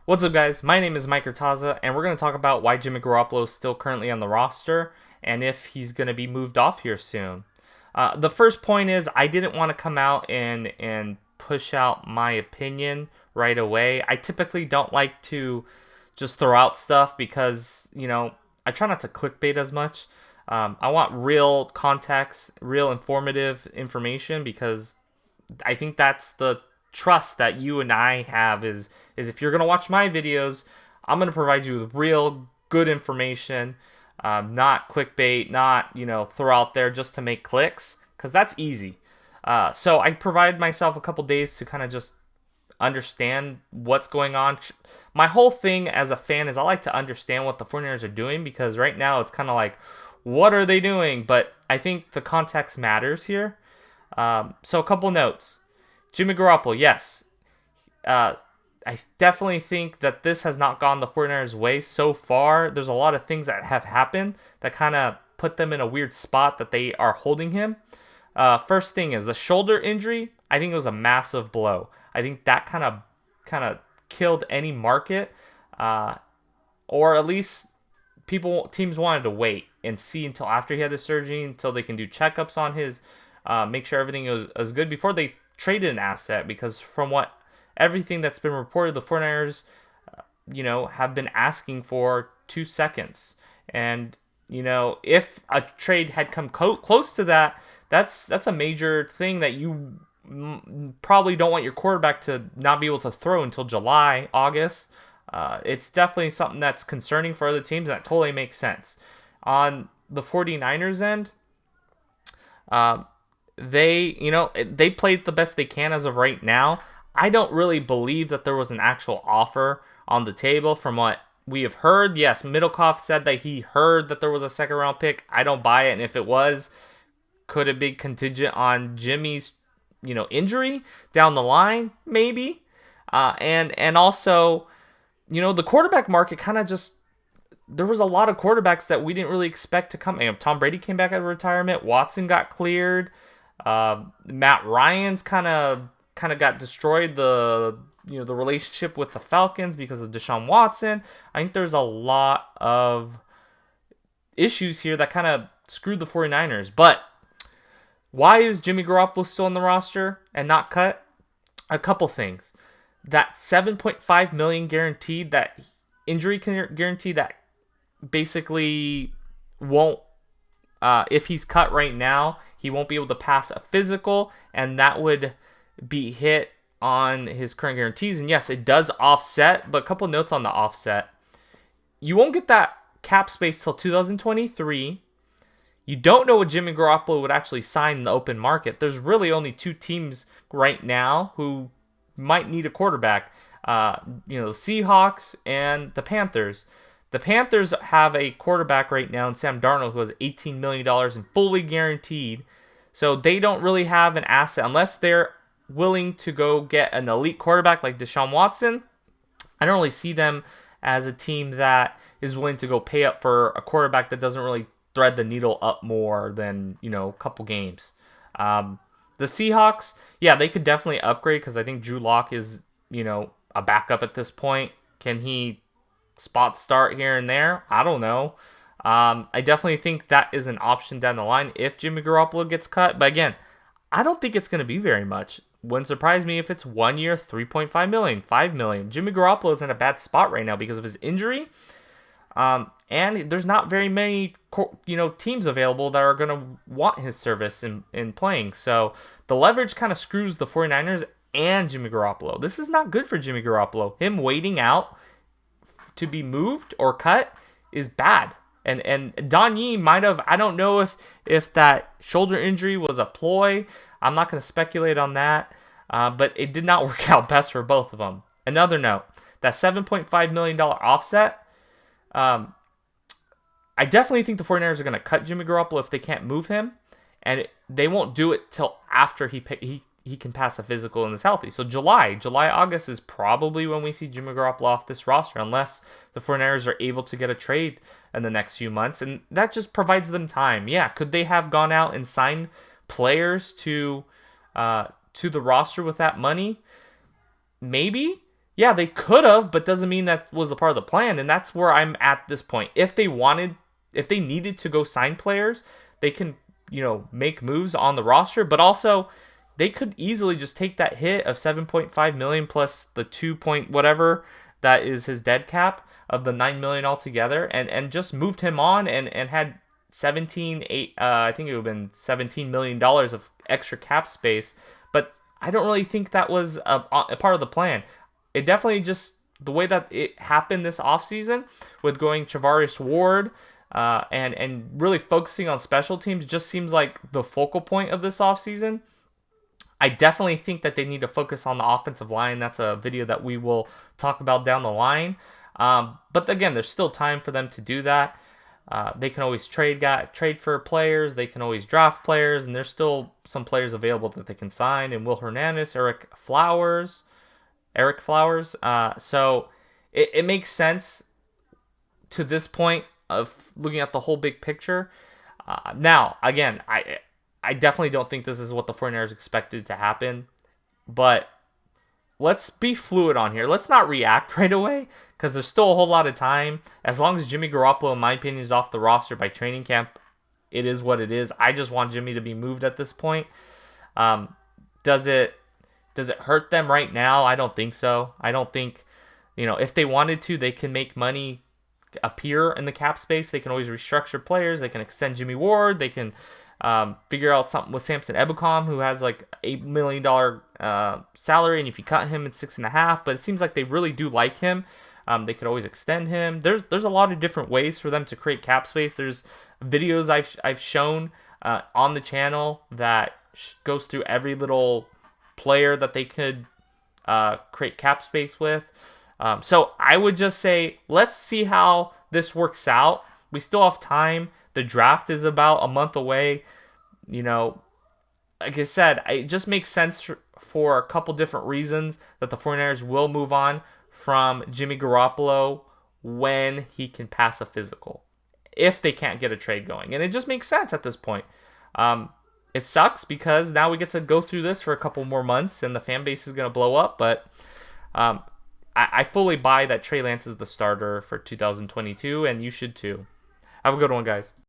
What's up, guys? My name is Mike Urtaza, and we're going to talk about why Jimmy Garoppolo is still currently on the roster and if he's going to be moved off here soon. The first point is I didn't want to come out and push out my opinion right away. I typically don't like to just throw out stuff because, I try not to clickbait as much. I want real context, real informative information because I think that's the trust that you and I have is if you're gonna watch my videos, I'm gonna provide you with real good information, not clickbait, not throw out there just to make clicks, because that's easy. So I provided myself a couple days to kind of just understand what's going on. My whole thing as a fan is I like to understand what the 49ers are doing because right now it's kind of like, what are they doing? But I think the context matters here. So a couple notes. Jimmy Garoppolo, yes. I definitely think that this has not gone the 49ers' way so far. There's a lot of things that have happened that kind of put them in a weird spot that they are holding him. First thing is the shoulder injury. I think it was a massive blow. I think that kind of killed any market, or at least teams wanted to wait and see until after he had the surgery, until they can do checkups on his, make sure everything is good before they traded an asset. Because from everything that's been reported, the 49ers, have been asking for 2 seconds. And, if a trade had come close to that, that's a major thing that you probably don't want your quarterback to not be able to throw until July, August. It's definitely something that's concerning for other teams, and that totally makes sense. On the 49ers end, they played the best they can as of right now. I don't really believe that there was an actual offer on the table from what we have heard. Yes, Middlecoff said that he heard that there was a second round pick. I don't buy it, and if it was, could it be contingent on Jimmy's, injury down the line? Maybe. And also, the quarterback market kind of just, there was a lot of quarterbacks that we didn't really expect to come. Tom Brady came back out of retirement. Watson got cleared. Matt Ryan's kind of got destroyed. The relationship with the Falcons because of Deshaun Watson. I think there's a lot of issues here that kind of screwed the 49ers. But why is Jimmy Garoppolo still on the roster and not cut? A couple things. That $7.5 million guaranteed, that injury guarantee that basically won't, if he's cut right now, he won't be able to pass a physical, and that would be hit on his current guarantees. And yes, it does offset, but a couple notes on the offset. You won't get that cap space till 2023. You don't know what Jimmy Garoppolo would actually sign in the open market. There's really only two teams right now who might need a quarterback. The Seahawks and the Panthers. The Panthers have a quarterback right now in Sam Darnold who has $18 million and fully guaranteed. So they don't really have an asset unless they're willing to go get an elite quarterback like Deshaun Watson. I don't really see them as a team that is willing to go pay up for a quarterback that doesn't really thread the needle up more than, a couple games. The Seahawks, yeah, they could definitely upgrade because I think Drew Lock is, a backup at this point. Can he spot start here and there? I don't know. I definitely think that is an option down the line if Jimmy Garoppolo gets cut. But again, I don't think it's going to be very much. Wouldn't surprise me if it's 1 year, $3.5 million, $5 million. Jimmy Garoppolo is in a bad spot right now because of his injury. And there's not very many, teams available that are going to want his service in playing. So the leverage kind of screws the 49ers and Jimmy Garoppolo. This is not good for Jimmy Garoppolo. Him waiting out to be moved or cut is bad. And Don Yee might have, I don't know if that shoulder injury was a ploy. I'm not going to speculate on that. But it did not work out best for both of them. Another note, that $7.5 million offset, I definitely think the 49ers are going to cut Jimmy Garoppolo if they can't move him. And they won't do it till after he can pass a physical and is healthy. So July, August is probably when we see Jimmy Garoppolo off this roster, unless the 49ers are able to get a trade in the next few months. And that just provides them time. Yeah, could they have gone out and signed players to the roster with that money? Maybe. Yeah, they could have, but doesn't mean that was the part of the plan. And that's where I'm at this point. If they needed to go sign players, they can, make moves on the roster, but also they could easily just take that hit of 7.5 million plus the 2 point whatever that is his dead cap of the 9 million altogether, and just moved him on and had 17 8 I think it would have been 17 million dollars of extra cap space. But I don't really think that was a part of the plan. It definitely just the way that it happened this offseason with going Travaris Ward, and really focusing on special teams just seems like the focal point of this offseason. I definitely think that they need to focus on the offensive line. That's a video that we will talk about down the line. But again, there's still time for them to do that. They can always trade for players. They can always draft players, and there's still some players available that they can sign. And Will Hernandez, Eric Flowers. So it makes sense to this point of looking at the whole big picture. Now, again, I definitely don't think this is what the 49ers expected to happen, but let's be fluid on here. Let's not react right away because there's still a whole lot of time. As long as Jimmy Garoppolo, in my opinion, is off the roster by training camp, it is what it is. I just want Jimmy to be moved at this point. Does it hurt them right now? I don't think so. I don't think, if they wanted to, they can make money appear in the cap space. They can always restructure players. They can extend Jimmy Ward. They can figure out something with Samson Ebukam, who has like $8 million salary, and if you cut him, it's 6.5. But it seems like they really do like him. They could always extend him. There's a lot of different ways for them to create cap space. There's videos I've shown on the channel that goes through every little player that they could create cap space with. So I would just say, let's see how this works out. We still have time. The draft is about a month away. Like I said, it just makes sense for a couple different reasons that the 49ers will move on from Jimmy Garoppolo when he can pass a physical, if they can't get a trade going. And it just makes sense at this point. It sucks because now we get to go through this for a couple more months and the fan base is going to blow up. But I fully buy that Trey Lance is the starter for 2022, and you should too. Have a good one, guys.